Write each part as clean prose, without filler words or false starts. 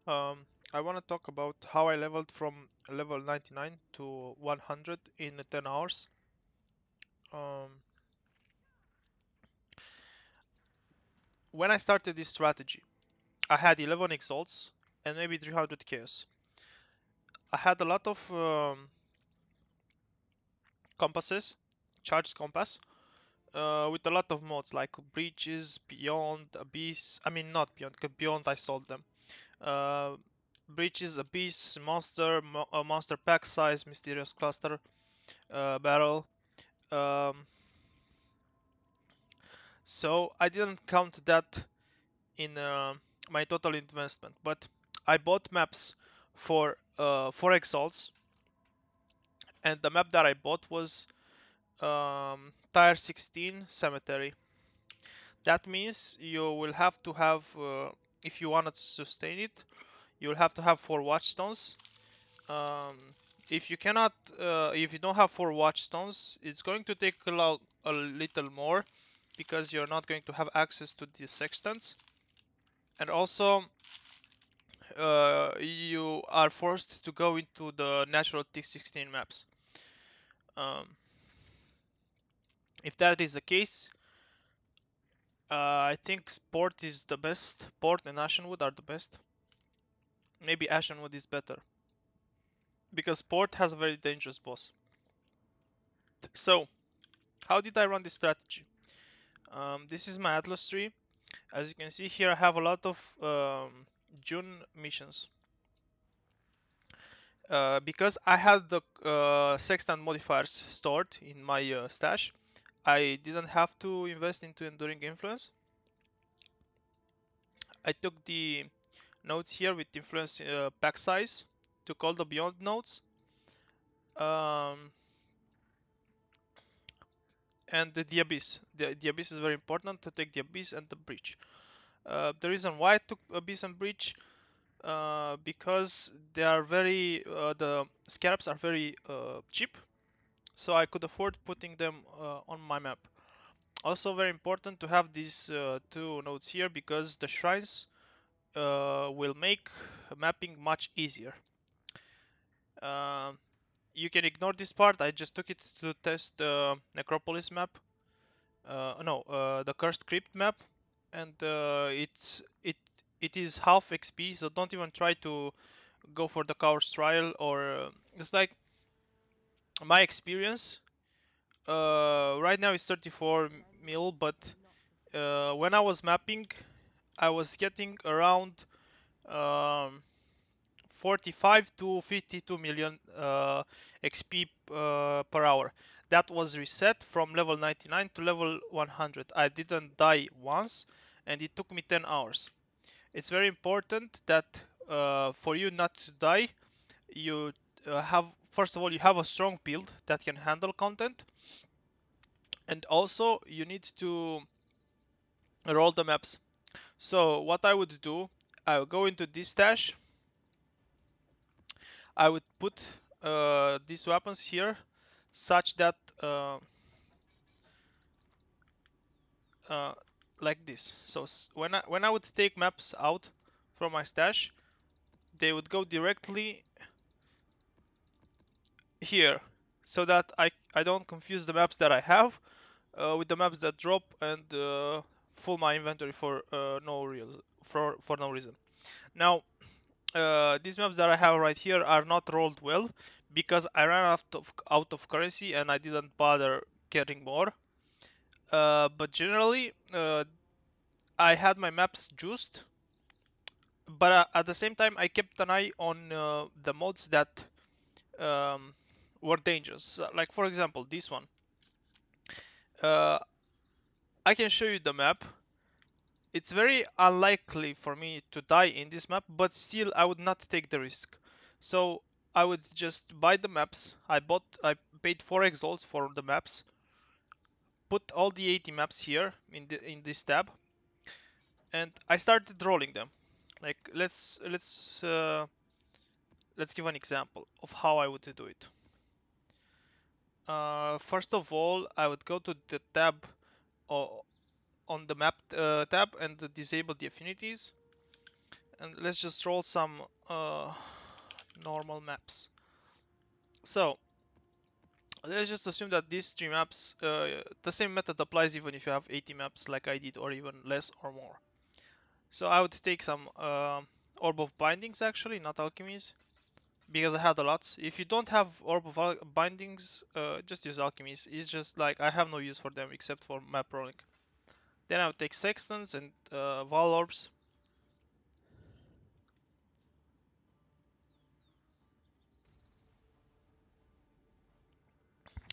I want to talk about how I leveled from level 99 to 100 in 10 hours. Um, when I started this strategy, I had 11 exalts and maybe 300 chaos. I had a lot of compasses, charged compass, with a lot of mods like breaches, beyond, abyss. I mean, not beyond, 'cause beyond I sold them. Uh, breaches, abyss, monster, monster pack size, mysterious cluster, battle. Um, so I didn't count that in my total investment, but I bought maps for exalts, and the map that I bought was Tier 16 Cemetery. That means you will have to have, if you want to sustain it, you will have to have 4 watchstones. Um, if you cannot, if you don't have 4 watchstones, it's going to take a little more because you're not going to have access to the sextants, and also you are forced to go into the natural T16 maps. Um, if that is the case, I think Sport is the best. Port and Ashenwood are the best. Maybe Ashenwood is better because Port has a very dangerous boss. So, how did I run this strategy? This is my Atlas tree. As you can see here, I have a lot of June missions. Because I had the sextant modifiers stored in my stash, I didn't have to invest into Enduring Influence. I took the nodes here with influence pack size to call the beyond nodes. Um, and the abyss. The abyss is very important to take the abyss and the breach. The reason why I took abyss and breach, because they are the scarabs are very cheap, so I could afford putting them on my map. Also very important to have these 2 nodes here because the shrines will make mapping much easier. Um, you can ignore this part. I just took it to test the Necropolis map. No, the Cursed Crypt map, and it is half XP. So don't even try to go for the Coward's Trial or it's like my experience. Right now it's 34 mil, but when I was mapping, I was getting around um, 45 to 52 million XP per hour. That was reset from level 99 to level 100. I didn't die once, and it took me 10 hours. It's very important that for you not to die, you have, first of all, you have a strong build that can handle content, and also you need to roll the maps. So what I would do, I would go into this stash. I would put these weapons here such that uh, like this. So when I would take maps out from my stash, they would go directly here, so that I don't confuse the maps that I have with the maps that drop and fill my inventory for no reason. Now these maps that I have right here are not rolled well because I ran out of currency and I didn't bother getting more. But generally, I had my maps juiced, but at the same time, I kept an eye on the mods that um, were dangerous. Like for example, this one. Uh, I can show you the map. It's very unlikely for me to die in this map, but still, I would not take the risk. So I would just buy the maps. I paid 4 exalts for the maps. Put all the 80 maps here in this tab, and I started rolling them. Like let's give an example of how I would do it. First of all, I would go to the tab on the map tab and disable the affinities. And let's just roll some normal maps. So let's just assume that these 3 maps, the same method applies even if you have 80 maps like I did, or even less or more. So I would take some Orb of Bindings, actually, not Alchemies, because I had a lot. If you don't have Orb of Bindings, just use Alchemies. It's just like I have no use for them except for map rolling. Then I would take Sextants and Val Orbs.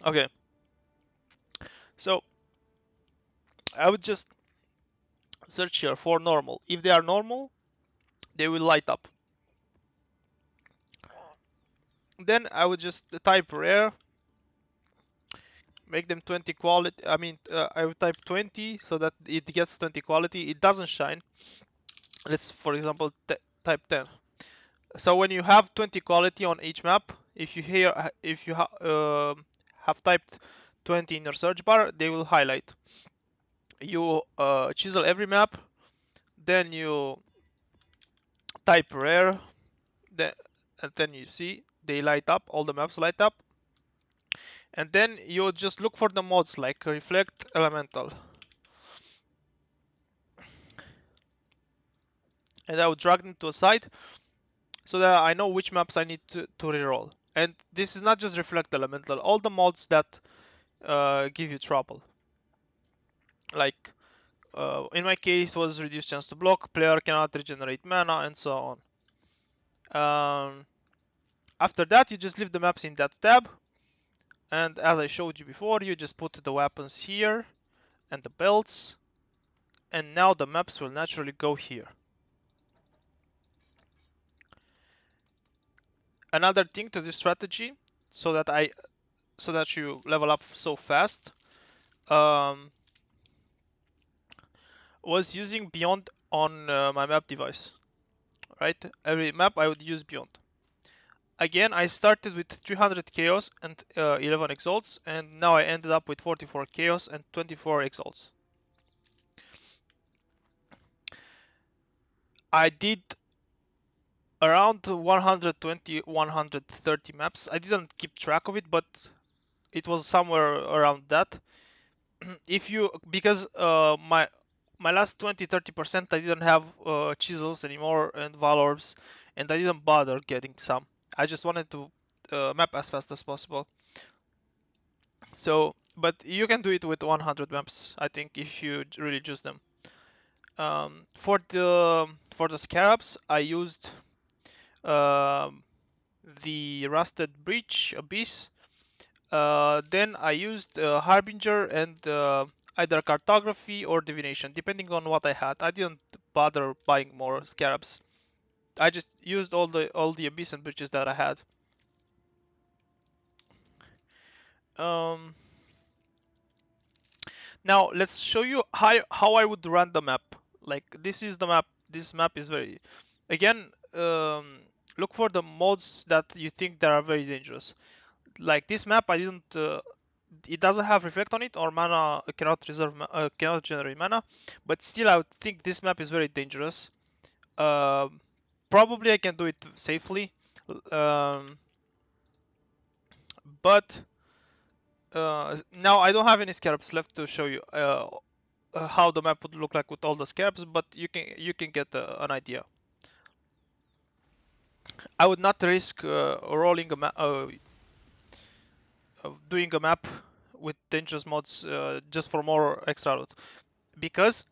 Okay, so I would just search here for normal. If they are normal, they will light up. Then I would just type rare, make them 20 quality. I mean, I would type 20 so that it gets 20 quality. It doesn't shine. Let's, for example, type 10. So when you have 20 quality on each map, if you here, if you have typed 20 in your search bar, they will highlight. You chisel every map, then you type rare, then, and then you see they light up, all the maps light up. And then you just look for the mods like reflect, elemental. And I will drag them to a side so that I know which maps I need to reroll. And this is not just reflect elemental, all the mods that give you trouble. Like in my case was reduced chance to block, player cannot regenerate mana, and so on. After that, you just leave the maps in that tab, and as I showed you before, you just put the weapons here and the belts, and now the maps will naturally go here. Another thing to this strategy, so that you level up so fast, was using Beyond on my map device. Right, every map I would use Beyond. Again, I started with 300 chaos and 11 exalts, and now I ended up with 44 chaos and 24 exalts. I did around 120, 130 maps. I didn't keep track of it, but it was somewhere around that. If you, because my last 20-30% I didn't have chisels anymore and valorbs, and I didn't bother getting some. I just wanted to map as fast as possible. So, but you can do it with 100 maps, I think, if you really choose them. For the scarabs, I used the Rusted Breach Abyss. Then I used Harbinger and either Cartography or Divination, depending on what I had. I didn't bother buying more scarabs. I just used all the Abyss and Breaches that I had. Um, Now let's show you how I would run the map. Like this is the map. This map is very, again, look for the mods that you think that are very dangerous. Like this map, I didn't. It doesn't have reflect on it, or mana cannot cannot generate mana. But still, I would think this map is very dangerous. Um, Probably I can do it safely, um, but now I don't have any scarabs left to show you how the map would look like with all the scarabs, but you can get an idea. I would not risk rolling doing a map with dangerous mods just for more extra loot, because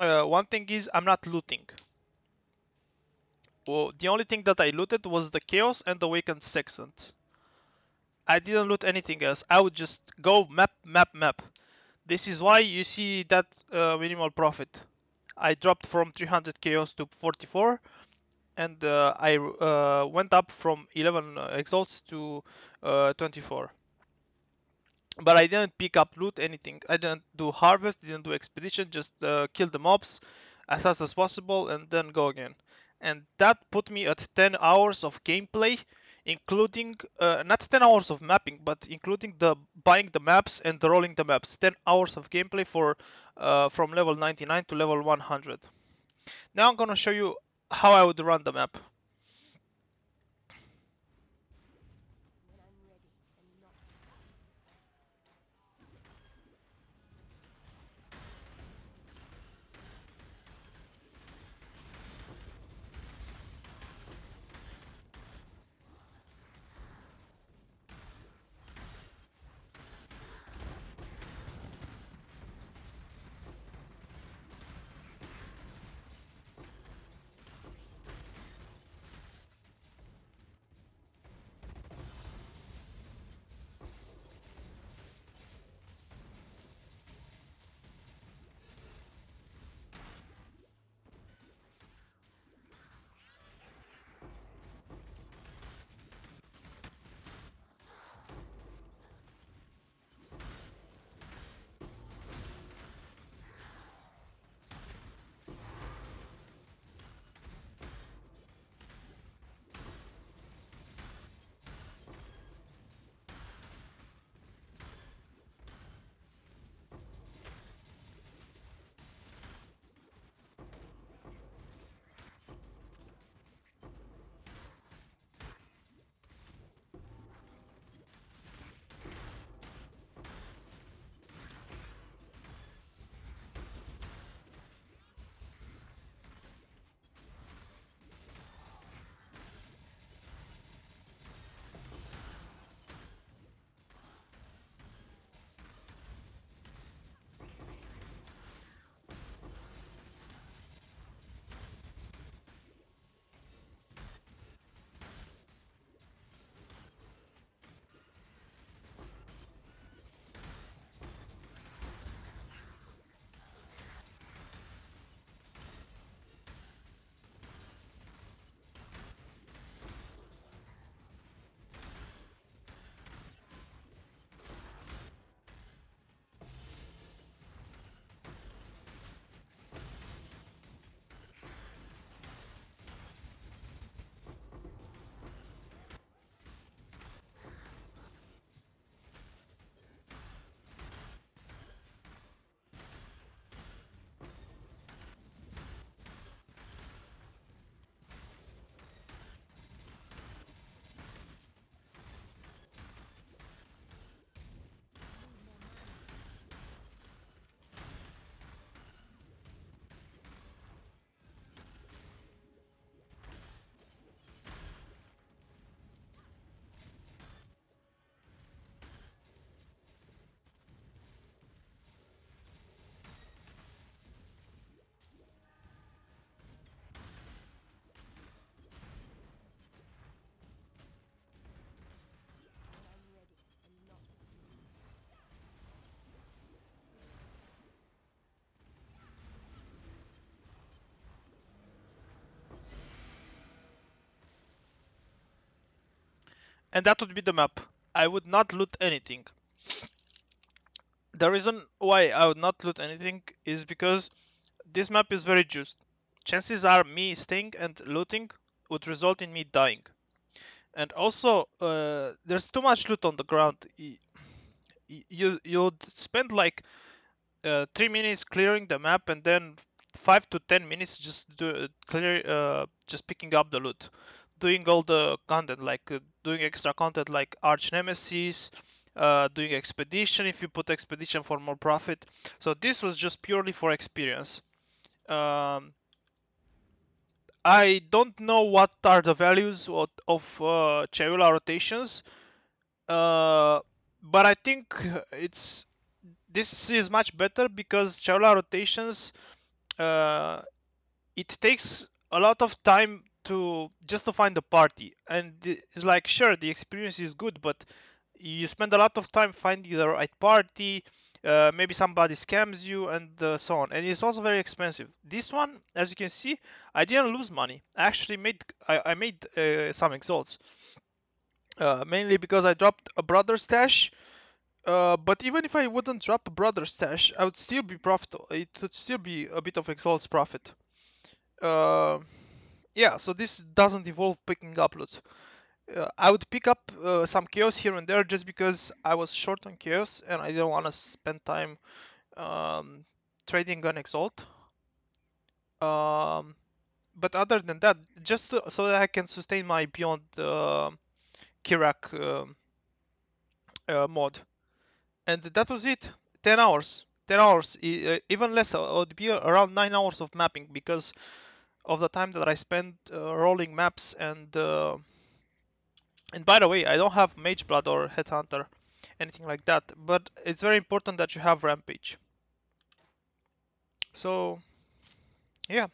one thing is I'm not looting. Well, the only thing that I looted was the chaos and the awakened sextant. I didn't loot anything else. I would just go map, map, map. This is why you see that minimal profit. I dropped from 300 chaos to 44, and I went up from 11 exalts to 24. But I didn't pick up loot, anything. I didn't do harvest, didn't do expedition, just kill the mobs as fast as possible and then go again. And that put me at 10 hours of gameplay, including not 10 hours of mapping, but including the buying the maps and the rolling the maps. 10 hours of gameplay for from level 99 to level 100. Now I'm gonna show you how I would run the map. And that would be the map. I would not loot anything. The reason why I would not loot anything is because this map is very juiced. Chances are me staying and looting would result in me dying. And also, there's too much loot on the ground. You'd spend like 3 minutes clearing the map, and then 5 to 10 minutes just picking up the loot, doing all the content, like doing extra content like Arch Nemesis, doing expedition if you put expedition for more profit. So this was just purely for experience. Um, I don't know what are the values of Cellula rotations, uh, but I think it's this is much better because Cellula rotations, uh, it takes a lot of time to just to find a party, and it's like, sure, the experience is good, but you spend a lot of time finding the right party. Maybe somebody scams you, and so on, and it's also very expensive. This one, as you can see, I didn't lose money. I made some exalts, mainly because I dropped a brother stash. But even if I wouldn't drop a brother stash, I would still be profitable. It would still be a bit of exalts profit. Uh, yeah, so this doesn't involve picking up loot. I would pick up some chaos here and there just because I was short on chaos and I didn't want to spend time um, trading an exalt. Um, but other than that, just so that I can sustain my Beyond Kirak mod, and that was it. 10 hours. 10 hours, even less. It would be around 9 hours of mapping because of the time that I spent rolling maps. And by the way, I don't have Mage Blood or Headhunter, anything like that. But it's very important that you have Rampage. So yeah,